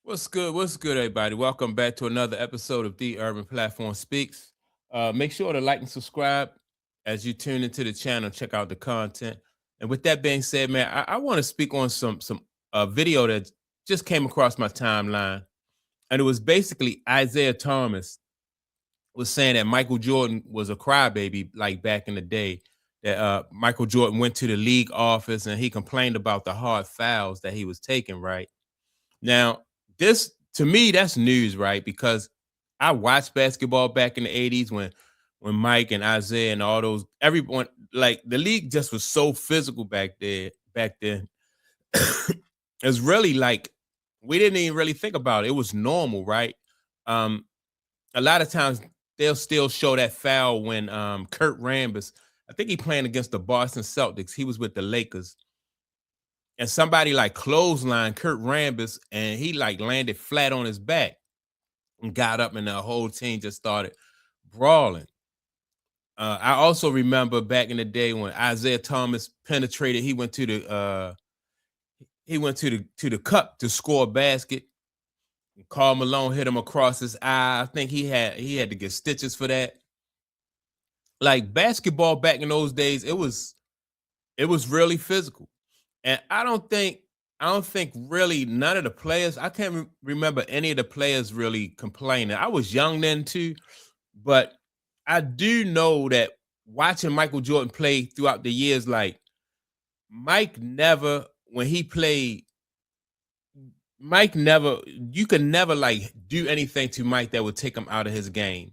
What's good? What's good, everybody? Welcome back to another episode of The Urban Platform Speaks. Make sure to like and subscribe as you tune into the channel. Check out the content. And with that being said, man, I want to speak on some video that just came across my timeline, and it was basically Isiah Thomas was saying that Michael Jordan was a crybaby, like back in the day. That Michael Jordan went to the league office and he complained about the hard fouls that he was taking. Right now, this to me, that's news, right? Because I watched basketball back in the 80s when Mike and Isaiah and all those everyone like the league just was so physical back then. It's really like we didn't even really think about it. It was normal, right? Um, a lot of times they'll still show that foul when Kurt Rambis, I think he playing against the Boston Celtics. He was with the Lakers and somebody like clothesline Kurt Rambis, and he like landed flat on his back and got up, and the whole team just started brawling. I also remember back in the day when Isiah Thomas penetrated. He went to the cup to score a basket. And Karl Malone hit him across his eye. I think he had to get stitches for that. Like basketball back in those days, it was really physical. And I don't think really none of the players, I can't remember any of the players really complaining. I was young then too, but I do know that watching Michael Jordan play throughout the years, like Mike never, when he played, Mike never, you could never like do anything to Mike that would take him out of his game.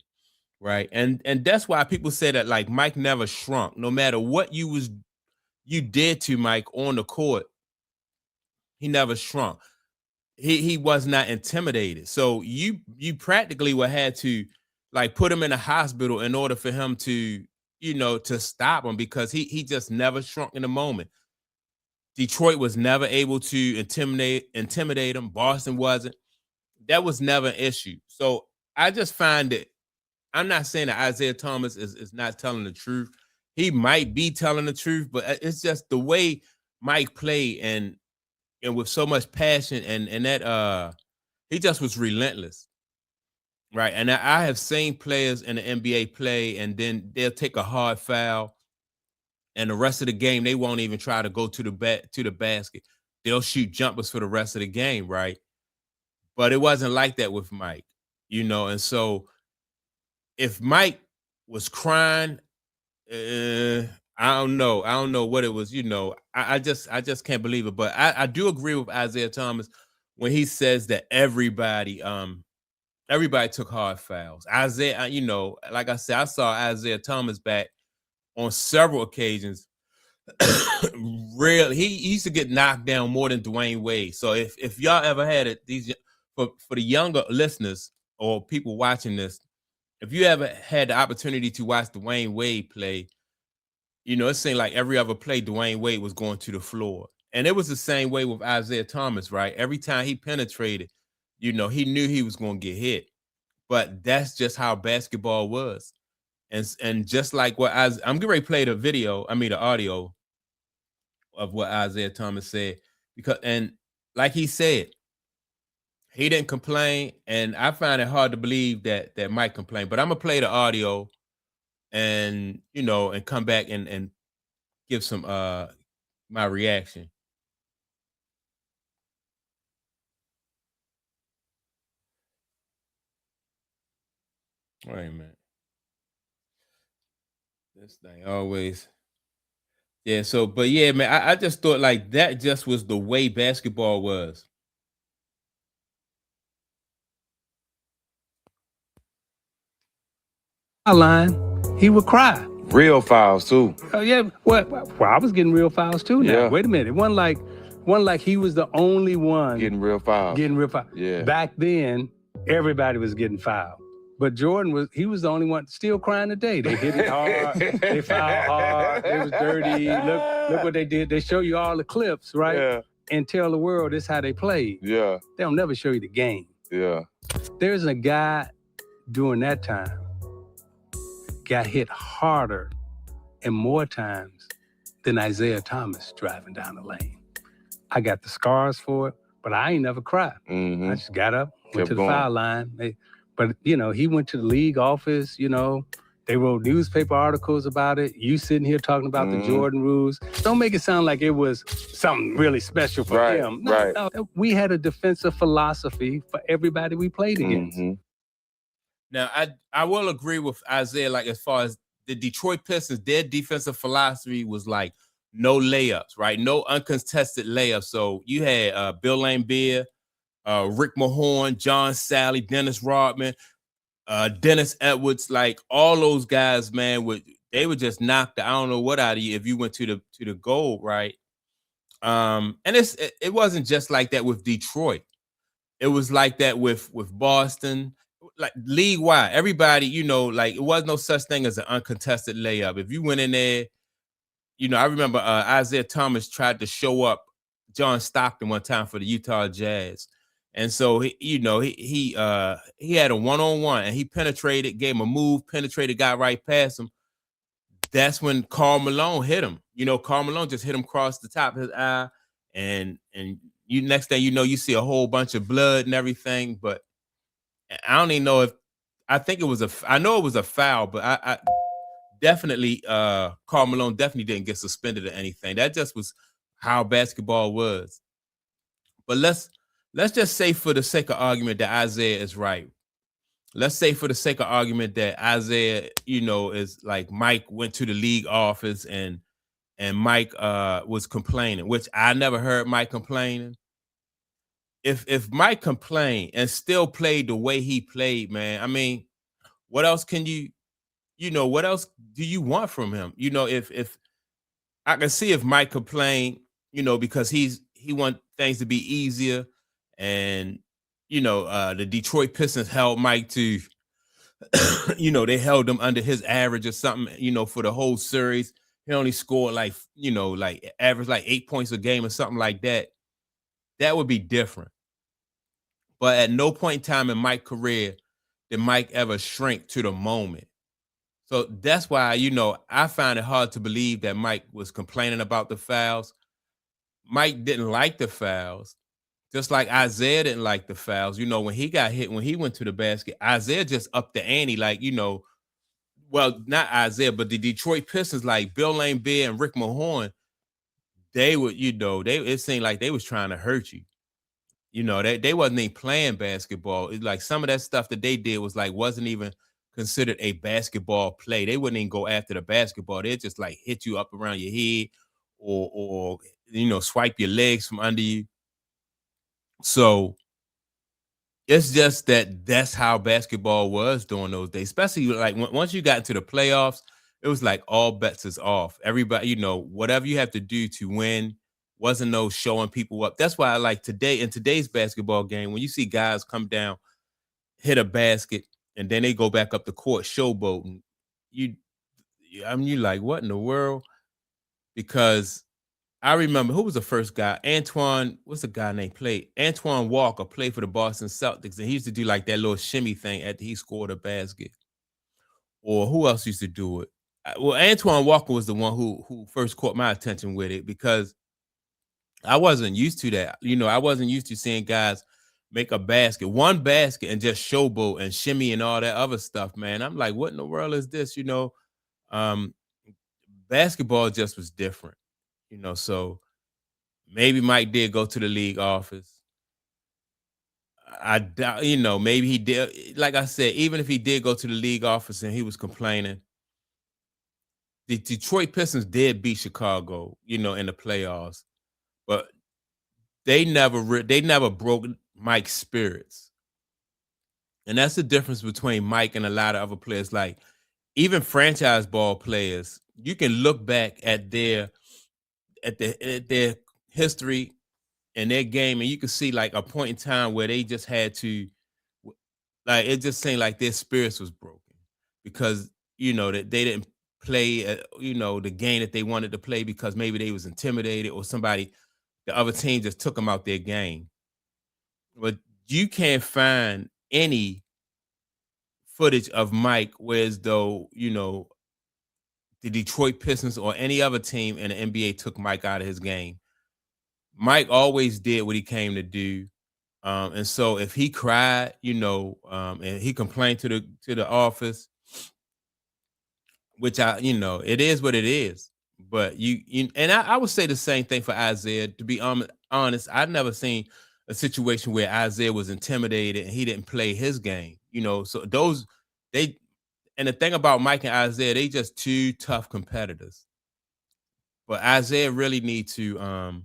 Right. And that's why people say that like Mike never shrunk, no matter what you did to Mike on the court. He never shrunk. He was not intimidated. So you practically would had to like put him in a hospital in order for him to, to stop him, because he just never shrunk in the moment. Detroit was never able to intimidate him. Boston wasn't. That was never an issue. So I just find that I'm not saying that Isiah Thomas is not telling the truth. He might be telling the truth, but it's just the way Mike played, and with so much passion, and that he just was relentless, right? And I have seen players in the NBA play, and then they'll take a hard foul, and the rest of the game they won't even try to go to the basket. They'll shoot jumpers for the rest of the game, right? But it wasn't like that with Mike, and so if Mike was crying, uh, I don't know what it was. I just can't believe it. But I do agree with Isiah Thomas when he says that everybody took hard fouls. Isaiah, like I said, I saw Isiah Thomas back on several occasions. Really, he used to get knocked down more than Dwayne Wade. So if y'all ever had it, for the younger listeners or people watching this, if you ever had the opportunity to watch Dwayne Wade play, it seemed like every other play Dwayne Wade was going to the floor. And it was the same way with Isiah Thomas, right? Every time he penetrated, he knew he was going to get hit. But that's just how basketball was. And just like I'm getting ready to play the audio of what Isiah Thomas said. And like he said, he didn't complain. And I find it hard to believe that Mike complained. But I'm gonna play the audio and and come back and give some my reaction. Wait a minute. This thing always. Yeah, so but yeah, man, I just thought like that just was the way basketball was. Line, he would cry. Real fouls too. Oh yeah, well, I was getting real fouls too. Now, Yeah. wait a minute. It wasn't like he was the only one Getting real fouls. getting real foul. Yeah. Back then, everybody was getting fouled, but Jordan was the only one still crying today. They hit it hard, they fouled hard, it was dirty. Look what they did. They show you all the clips, right? Yeah. And tell the world this how they played. Yeah. They'll never show you the game. Yeah. There's a guy during that time got hit harder and more times than Isiah Thomas driving down the lane. I got the scars for it. But I ain't never cried. Mm-hmm. I just got up, went Kept to the going. foul line. But, he went to the league office, they wrote newspaper articles about it. You sitting here talking about the Jordan rules. Don't make it sound like it was something really special for him. No, we had a defensive philosophy for everybody we played against. Now, I will agree with Isiah, like as far as the Detroit Pistons, their defensive philosophy was like no layups, right? No uncontested layups. So you had Bill Laimbeer, Rick Mahorn, John Sally, Dennis Rodman, Dennis Edwards, like all those guys, man, they would just knock the I don't know what out of you if you went to the goal, right? And it wasn't just like that with Detroit. It was like that with Boston, like league wide. Everybody, like it was no such thing as an uncontested layup. If you went in there, I remember Isiah Thomas tried to show up John Stockton one time for the Utah Jazz. And so he had a one-on-one and he penetrated, gave him a move, penetrated, got right past him. That's when Karl Malone hit him. Karl Malone just hit him across the top of his eye, and you next thing you see a whole bunch of blood and everything. But I don't even know if I think it was I know it was a foul, but I definitely Karl Malone definitely didn't get suspended or anything. That just was how basketball was. But let's just say for the sake of argument that Isiah is right. Let's say for the sake of argument that Isiah, is like Mike went to the league office and Mike was complaining, which I never heard Mike complaining. If Mike complained and still played the way he played, man, I mean, what else can what else do you want from him? If I can see if Mike complained, because he want things to be easier, and the Detroit Pistons held Mike to, they held him under his average or something, for the whole series. He only scored like average like 8 points a game or something like that. That would be different. But at no point in time in Mike's career did Mike ever shrink to the moment. So that's why, I find it hard to believe that Mike was complaining about the fouls. Mike didn't like the fouls, just like Isiah didn't like the fouls. When he got hit, when he went to the basket, Isiah just upped the ante, like, well, not Isiah, but the Detroit Pistons, like Bill Laimbeer and Rick Mahorn, they would, it seemed like they was trying to hurt you. They wasn't even playing basketball. It's like some of that stuff that they did was like wasn't even considered a basketball play. They wouldn't even go after the basketball. They'd just like hit you up around your head or swipe your legs from under you. So it's just that's how basketball was during those days, especially like once you got into the playoffs, it was like all bets is off. Everybody, whatever you have to do to win, wasn't no showing people up. That's why I like in today's basketball game, when you see guys come down, hit a basket, and then they go back up the court showboating, you're like, what in the world? Because I remember, who was the first guy? What's the guy named Antoine Walker played for the Boston Celtics, and he used to do like that little shimmy thing after he scored a basket. Or who else used to do it? Well, Antoine Walker was the one who first caught my attention with it, because I wasn't used to that. I wasn't used to seeing guys make one basket, and just showboat and shimmy and all that other stuff, man. I'm like, what in the world is this? Basketball just was different. So maybe Mike did go to the league office. I doubt, maybe he did. Like I said, even if he did go to the league office and he was complaining, the Detroit Pistons did beat Chicago, in the playoffs, but they never broke Mike's spirits. And that's the difference between Mike and a lot of other players. Like even franchise ball players, you can look back at their history and their game, and you can see like a point in time where they just had to, like, it just seemed like their spirits was broken because that they didn't play the game that they wanted to play, because maybe they was intimidated or the other team just took them out their game. But you can't find any footage of Mike whereas though the Detroit Pistons or any other team in the NBA took Mike out of his game. Mike always did what he came to do. And so if he cried, and he complained to the office, which it is what it is. But I would say the same thing for Isiah. To be honest, I've never seen a situation where Isiah was intimidated and he didn't play his game. So and the thing about Mike and Isiah, they just two tough competitors. But Isiah really need to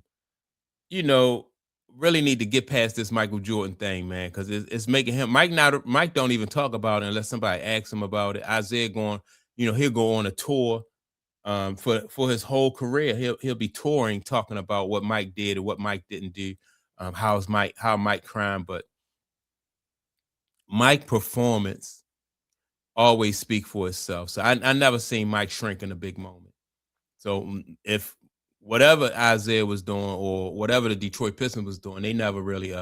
really need to get past this Michael Jordan thing, man, because it's making him Mike don't even talk about it unless somebody asks him about it. Isiah he'll go on a tour for his whole career. He'll be touring, talking about what Mike did and what Mike didn't do, how Mike crimed. But Mike performance always speak for itself. So I never seen Mike shrink in a big moment. So if whatever Isiah was doing or whatever the Detroit Pistons was doing, they never really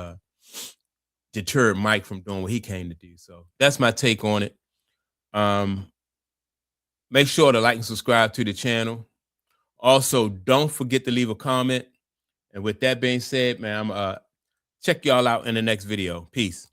deterred Mike from doing what he came to do. So that's my take on it. Make sure to like and subscribe to the channel. Also, don't forget to leave a comment. And with that being said, man, I'm check y'all out in the next video. Peace.